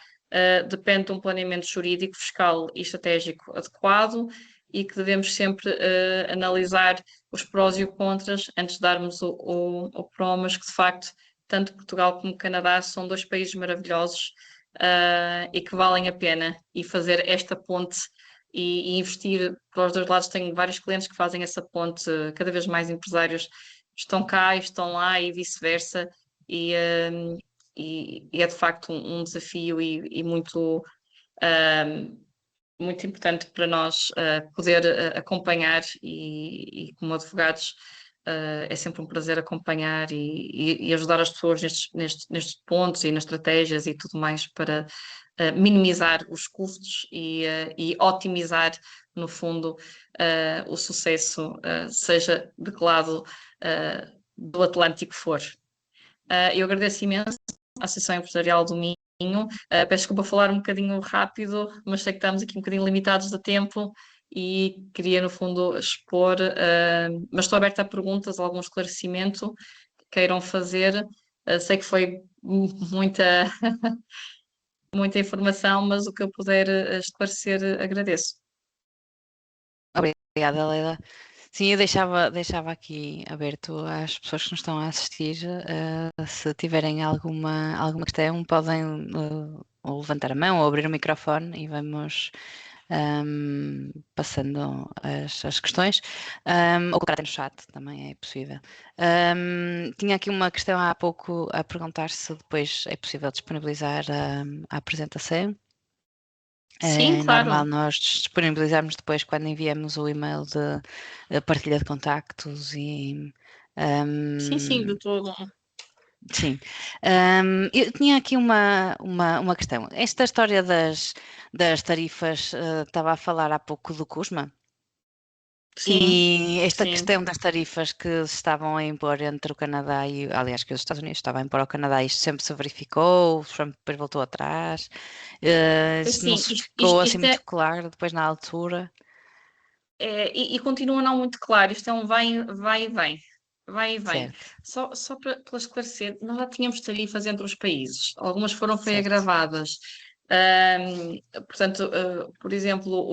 depende de um planeamento jurídico, fiscal e estratégico adequado e que devemos sempre analisar os prós e os contras antes de darmos o pró, mas que de facto tanto Portugal como Canadá são dois países maravilhosos e que valem a pena, e fazer esta ponte e investir para os dois lados. Tenho vários clientes que fazem essa ponte, cada vez mais empresários estão cá e estão lá e vice-versa, e, e é de facto um desafio e muito, muito importante para nós poder acompanhar, e como advogados é sempre um prazer acompanhar e ajudar as pessoas nestes pontos e nas estratégias e tudo mais para minimizar os custos e otimizar, no fundo, o sucesso, seja de que lado do Atlântico for. Eu agradeço imenso à Associação Empresarial do Minho. Peço desculpa falar um bocadinho rápido, mas sei que estamos aqui um bocadinho limitados de tempo e queria, no fundo, expor, mas estou aberta a perguntas, a algum esclarecimento que queiram fazer. Sei que foi muita, muita informação, mas o que eu puder esclarecer, agradeço.
Obrigada, Leila. Sim, eu deixava aqui aberto às pessoas que nos estão a assistir. Se tiverem alguma questão, podem ou levantar a mão ou abrir o microfone e vamos passando as questões. Ou colocar até no chat, também é possível. Tinha aqui uma questão há pouco a perguntar se depois é possível disponibilizar a apresentação.
Sim,
É
claro.
normal nós disponibilizarmos depois quando enviamos o e-mail de partilha de contactos e
Sim, de todo.
sim. Eu tinha aqui uma questão. Esta história das tarifas, estava a falar há pouco do CUSMA.
Sim,
E esta
sim.
questão das tarifas que se estavam a impor entre o Canadá aliás, que os Estados Unidos estavam a impor ao Canadá, isto sempre se verificou, o Trump depois voltou atrás, isto não
Assim,
se ficou assim
isto
muito claro depois na altura.
e continua não muito claro. Isto é um vai e vem. Vai e vem.
Certo,
Só para esclarecer, nós já tínhamos tarifas entre os países. Algumas foi
certo,
agravadas. Portanto, por exemplo,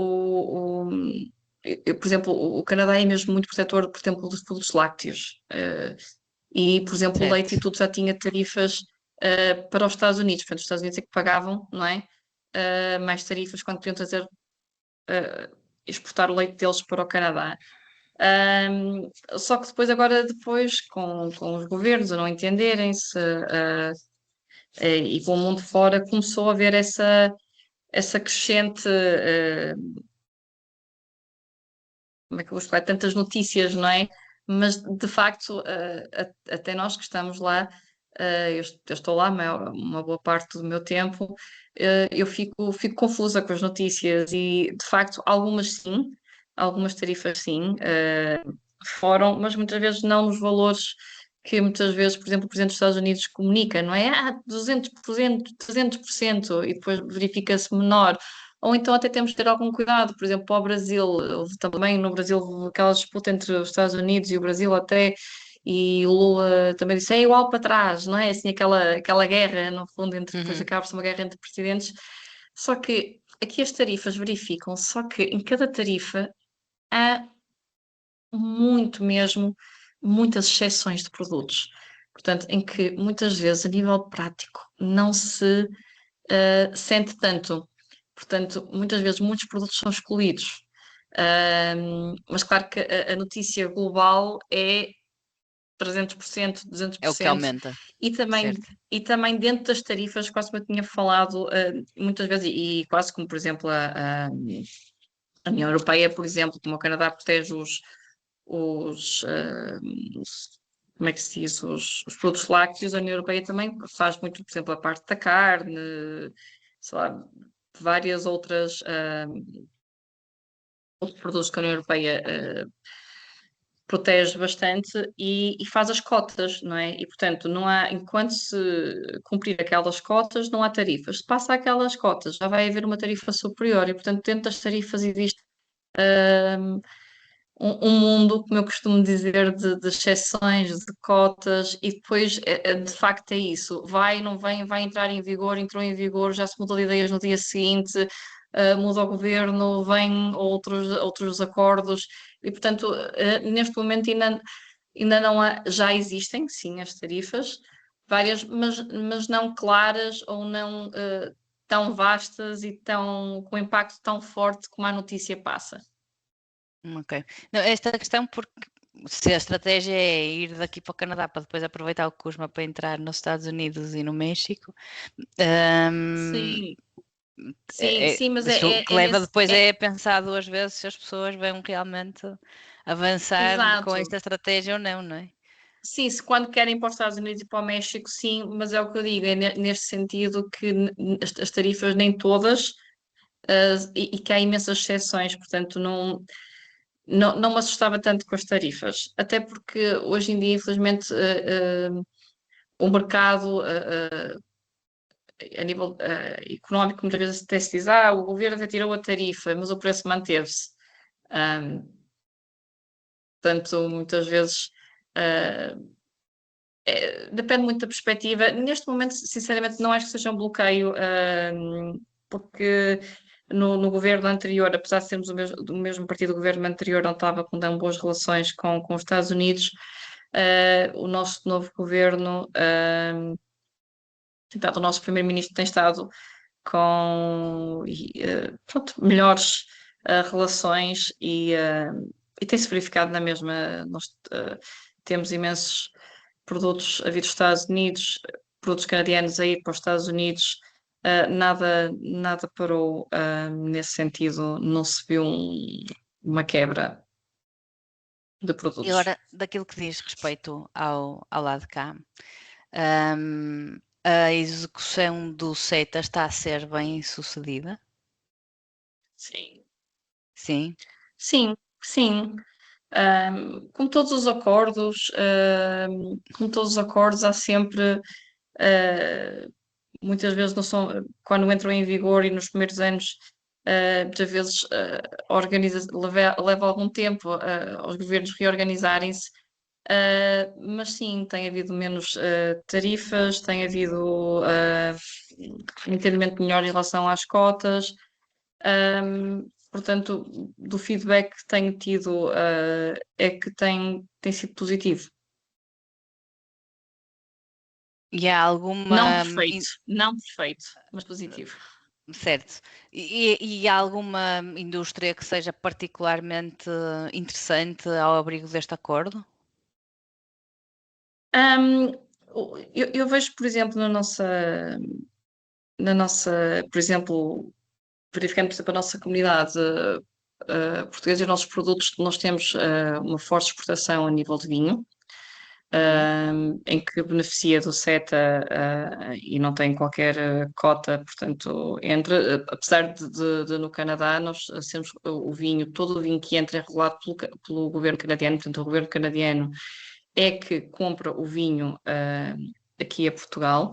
por exemplo, o Canadá é mesmo muito protetor, por exemplo, dos produtos lácteos. E, por exemplo, o leite
certo.
e tudo já tinha tarifas para os Estados Unidos. Portanto, os Estados Unidos é que pagavam, não é? Mais tarifas quando podiam trazer, exportar o leite deles para o Canadá. Só que depois, com os governos a não entenderem-se e com o mundo fora, começou a haver essa crescente, como é que eu vou explicar, tantas notícias, não é? Mas, de facto, até nós que estamos lá, eu estou lá uma boa parte do meu tempo, eu fico confusa com as notícias e, de facto, algumas sim, algumas tarifas sim, foram, mas muitas vezes não nos valores que muitas vezes, por exemplo, o Presidente dos Estados Unidos comunica, não é? 200%, 300%, e depois verifica-se menor. Ou então até temos que ter algum cuidado, por exemplo, para o Brasil, houve também no Brasil aquela disputa entre os Estados Unidos e o Brasil até, e o Lula também disse, é igual para trás, não é? Assim, aquela guerra, no fundo, depois
Uhum.
acaba por ser uma guerra entre presidentes. Só que aqui as tarifas verificam, só que em cada tarifa há muito mesmo, muitas exceções de produtos. Portanto, em que muitas vezes, a nível prático, não se sente tanto. Portanto, muitas vezes muitos produtos são excluídos. Mas claro que a notícia global é 300%,
É o que
200%,
aumenta,
e também,
certo.
e também dentro das tarifas, quase como eu tinha falado, muitas vezes, e quase como, por exemplo, a União Europeia, por exemplo, como o Canadá protege os, como é que se diz, os produtos lácteos, a União Europeia também faz muito, por exemplo, a parte da carne, sei lá, várias outros produtos que a União Europeia protege bastante e faz as cotas, não é? E, portanto, não há, enquanto se cumprir aquelas cotas, não há tarifas. Se passa aquelas cotas, já vai haver uma tarifa superior e, portanto, dentro das tarifas existe um mundo, como eu costumo dizer, de exceções, de cotas, e depois, de facto, é isso. Vai, não vem, vai entrar em vigor, entrou em vigor, já se mudou de ideias no dia seguinte, muda o governo, vêm outros acordos, e, portanto, neste momento ainda não há, já existem, sim, as tarifas, várias, mas não claras ou não. tão vastas e com impacto tão forte como a notícia passa.
Ok. Não, esta questão, porque se a estratégia é ir daqui para o Canadá para depois aproveitar o CUSMA para entrar nos Estados Unidos e no México,
Sim, sim, mas
o que leva depois é pensar duas vezes se as pessoas vão realmente avançar com
exato.
esta estratégia ou não, não é?
Sim, se quando querem ir para os Estados Unidos e para o México, sim, mas é o que eu digo, é neste sentido que as tarifas nem todas, e que há imensas exceções, portanto não me assustava tanto com as tarifas, até porque hoje em dia, infelizmente, o mercado a nível económico muitas vezes até se diz, o governo até tirou a tarifa, mas o preço manteve-se. Portanto, muitas vezes depende muito da perspectiva. Neste momento, sinceramente, não acho que seja um bloqueio, porque no governo anterior, apesar de sermos do mesmo partido, o governo anterior não estava com tão boas relações com os Estados Unidos. O nosso novo governo, o nosso primeiro-ministro tem estado com pronto, melhores relações e tem-se verificado na mesma. Nós temos imensos produtos a vir dos Estados Unidos, produtos canadianos a ir para os Estados Unidos, nada parou nesse sentido, não se viu uma quebra de
E
produtos.
agora, daquilo que diz respeito ao lado de cá, a execução do CETA está a ser bem sucedida?
Sim.
Sim.
Sim. Como todos os acordos, há sempre, muitas vezes não são, quando entram em vigor e nos primeiros anos, muitas vezes leva algum tempo aos governos reorganizarem-se, mas sim, tem havido menos tarifas, tem havido um entendimento melhor em relação às cotas. Portanto, do feedback que tenho tido, é que tem sido positivo.
E há alguma.
Não perfeito, mas positivo.
Certo. E há alguma indústria que seja particularmente interessante ao abrigo deste acordo?
Um, eu vejo, por exemplo, por exemplo, verificando, por exemplo, a nossa comunidade portuguesa e os nossos produtos, nós temos uma forte exportação a nível de vinho. Em que beneficia do CETA e não tem qualquer cota, portanto, apesar de no Canadá nós temos o vinho, todo o vinho que entra é regulado pelo governo canadiano, portanto, o governo canadiano é que compra o vinho aqui a Portugal,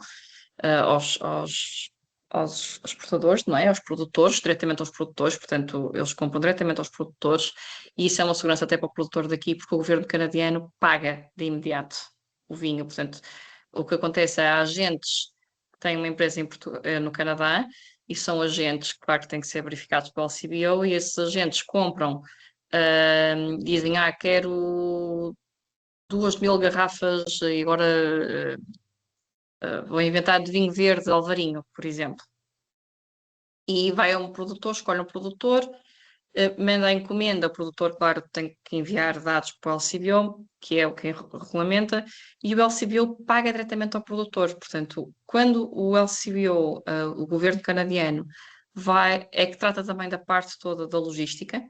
aos exportadores, não é? Aos produtores, diretamente aos produtores, portanto, eles compram diretamente aos produtores, e isso é uma segurança até para o produtor daqui, porque o governo canadiano paga de imediato o vinho. Portanto, o que acontece é há agentes que têm uma empresa no Canadá, e são agentes, claro, que têm que ser verificados pelo LCBO, e esses agentes compram, dizem, quero 2.000 garrafas, e agora vou inventar de vinho verde Alvarinho, por exemplo. E vai a um produtor, escolhe um produtor, manda a encomenda, o produtor, claro, tem que enviar dados para o LCBO, que é o que regulamenta, e o LCBO paga diretamente ao produtor. Portanto, quando o LCBO, o governo canadiano, é que trata também da parte toda da logística.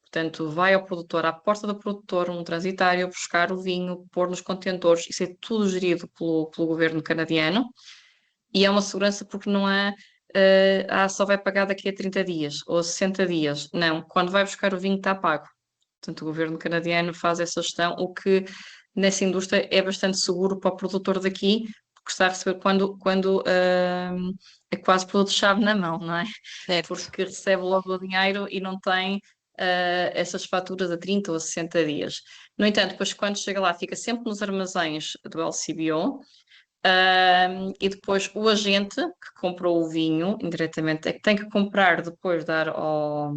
Portanto, vai ao produtor, à porta do produtor, um transitário, buscar o vinho, pôr nos contentores, isso é tudo gerido pelo governo canadiano, e é uma segurança porque não há, só vai pagar daqui a 30 dias ou 60 dias. Não, quando vai buscar o vinho está pago. Portanto, o governo canadiano faz essa gestão, o que nessa indústria é bastante seguro para o produtor daqui, porque está a receber quando é quase produto-chave na mão, não é?
Certo.
Porque recebe logo o dinheiro e não tem essas faturas a 30 ou 60 dias. No entanto, depois quando chega lá, fica sempre nos armazéns do LCBO. E depois o agente que comprou o vinho indiretamente é que tem que comprar, depois dar ao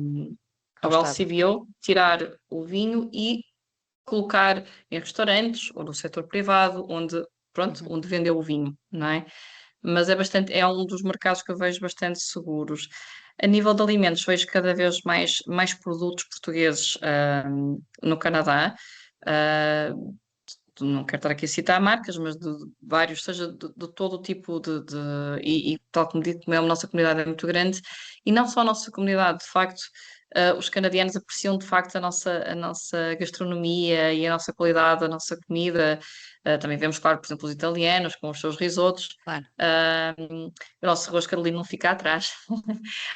Estado.
LCBO, tirar o vinho e colocar em restaurantes ou no setor privado, onde vendeu o vinho, não é? mas é um dos mercados que eu vejo bastante seguros. A nível de alimentos, vejo cada vez mais produtos portugueses no Canadá. Ah, não quero estar aqui a citar marcas, mas de vários, seja de todo o tipo e tal como dito, a nossa comunidade é muito grande, e não só a nossa comunidade, de facto, os canadianos apreciam de facto a nossa gastronomia e a nossa qualidade, a nossa comida. Também vemos, claro, por exemplo, os italianos com os seus risotos.
Claro.
O nosso arroz carolino não fica atrás,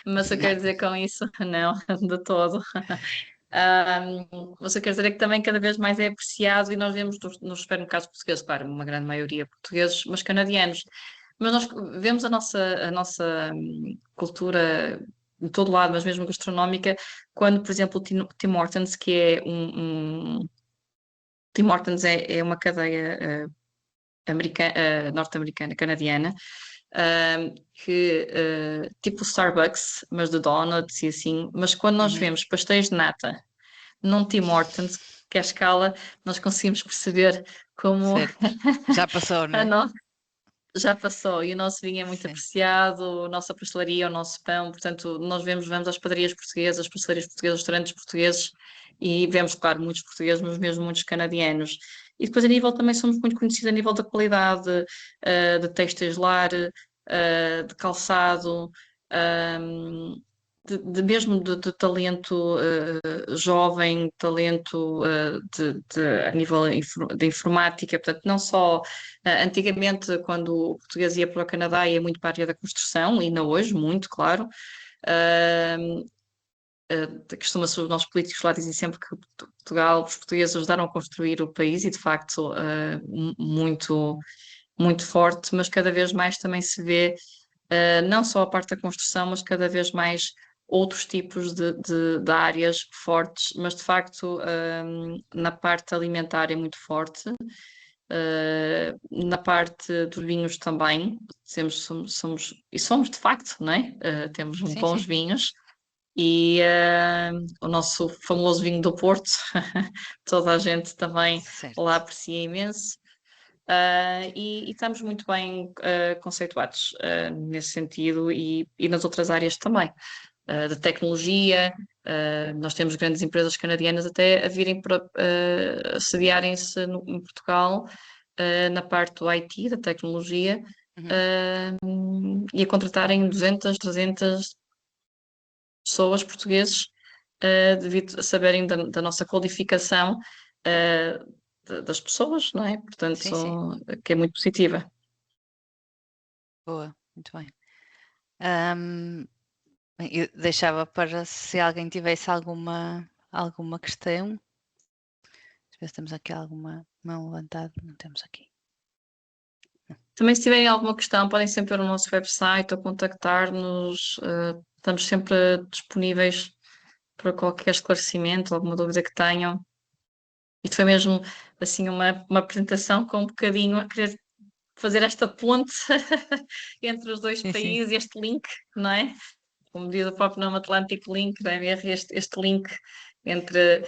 mas eu quero dizer com isso, não, de todo. Você quer dizer é que também cada vez mais é apreciado e nós vemos nos supermercados portugueses, claro, uma grande maioria portugueses, mas canadianos. Mas nós vemos a nossa cultura de todo lado, mas mesmo gastronómica, quando, por exemplo, o Tim Hortons, que é Tim Hortons é uma cadeia norte-americana, canadiana, que tipo Starbucks, mas de donuts e assim. Mas quando nós
Uhum.
vemos pastéis de nata num Tim Hortons, que é a escala, nós conseguimos perceber como
Certo. Já passou, não
a
é?
no- já passou e o nosso vinho é muito
Sim.
apreciado, a nossa pastelaria, o nosso pão, portanto, nós vamos às padarias portuguesas, pastelarias portuguesas, restaurantes portugueses e vemos, claro, muitos portugueses, mas mesmo muitos canadianos. E depois a nível também somos muito conhecidos a nível da qualidade, de têxteis lar, de calçado, de mesmo de talento jovem, talento a nível de informática, portanto, não só antigamente, quando o português ia para o Canadá, ia muito para a área da construção, e ainda hoje, muito, claro. Uh, Costuma-se, os nossos políticos lá dizem sempre que Portugal, os portugueses ajudaram a construir o país e, de facto, muito, muito forte, mas cada vez mais também se vê não só a parte da construção, mas cada vez mais outros tipos de áreas fortes, mas de facto na parte alimentar é muito forte, na parte dos vinhos também, somos de facto, não é? Temos
Sim,
bons
sim.
vinhos. E o nosso famoso vinho do Porto, toda a gente também lá
Certo.
aprecia imenso. E estamos muito bem conceituados nesse sentido e nas outras áreas também. De tecnologia, nós temos grandes empresas canadianas até a virem para sediarem-se em Portugal na parte do IT, da tecnologia,
Uhum.
e a contratarem 200, 300 pessoas portugueses devido a saberem da nossa qualificação das pessoas, não é?
Sim, sim.
Portanto, que é muito positiva.
Boa. Muito bem. Ahm, Bem, eu deixava para se alguém tivesse alguma questão. Deixa eu ver se temos aqui alguma mão levantada. Não temos aqui.
Também, se tiverem alguma questão, podem sempre ir no nosso website ou contactar-nos. Estamos sempre disponíveis para qualquer esclarecimento, alguma dúvida que tenham. Isto foi mesmo assim uma apresentação com um bocadinho a querer fazer esta ponte entre os dois
Sim, sim.
países, este link, não é? Como diz o próprio nome Atlantic Link, da MR, este link entre,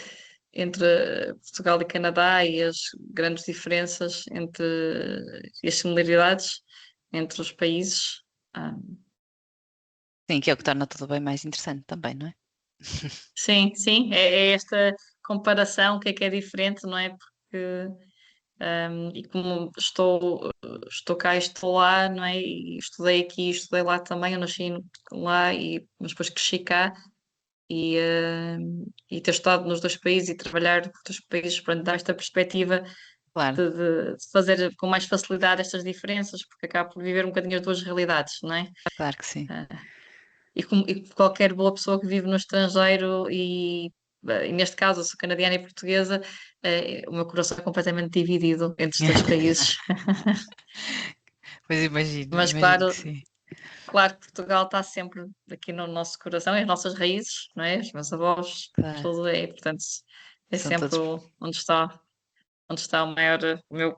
entre Portugal e Canadá e as grandes diferenças e as similaridades entre os países. Ah,
Sim, que é o que torna tudo bem mais interessante também, não é?
sim, sim, é esta comparação que é diferente, não é? Porque e como estou cá e estou lá, não é? E estudei aqui, estudei lá também, eu nasci lá, mas depois cresci cá e ter estado nos dois países e trabalhar nos dois países para dar esta perspectiva
Claro,
de fazer com mais facilidade estas diferenças, porque acabo por viver um bocadinho as duas realidades, não é?
claro que sim.
E qualquer boa pessoa que vive no estrangeiro e neste caso eu sou canadiana e portuguesa, o meu coração é completamente dividido entre os dois países.
Pois imagino,
Mas
imagino que
claro,
sim.
claro que Portugal está sempre aqui no nosso coração, as nossas raízes, não é? Os meus avós,
Claro,
tudo é, portanto, é
são
sempre
todos.
onde está o meu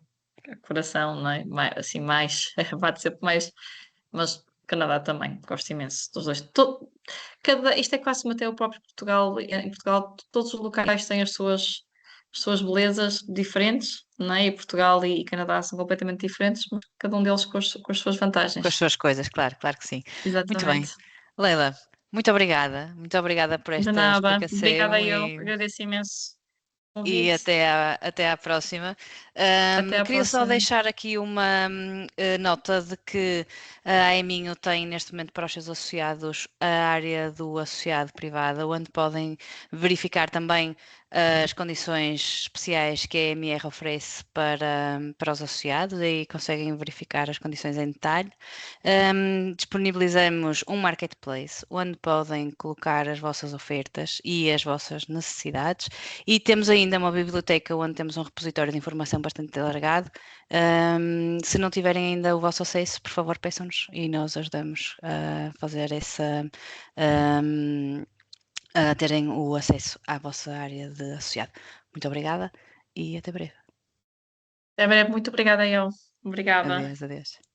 coração, não é? Assim, mais, bate sempre mais, mas Canadá também, gosto imenso dos dois. Isto é quase como até o próprio Portugal, em Portugal, todos os locais têm as suas belezas diferentes, não é? E Portugal e Canadá são completamente diferentes, mas cada um deles com as suas
Com as
vantagens.
suas coisas, claro, claro que sim. Muito bem.
Exatamente.
Leila, muito obrigada por
De
esta
nada. Obrigada
explicação
eu. Agradeço imenso o
e
convite.
até à próxima.
Até à
Queria só
próxima.
deixar aqui uma nota de que a Eminho tem neste momento para os seus associados a área do associado privado, onde podem verificar também as condições especiais que a EMR oferece para os associados e conseguem verificar as condições em detalhe. Disponibilizamos um marketplace onde podem colocar as vossas ofertas e as vossas necessidades. E temos ainda uma biblioteca onde temos um repositório de informação bastante alargado. Se não tiverem ainda o vosso acesso, por favor, peçam-nos e nós ajudamos a fazer a terem o acesso à vossa área de associado. Muito obrigada e até breve.
Até breve. Muito obrigada eu. Obrigada.
Adeus, adeus.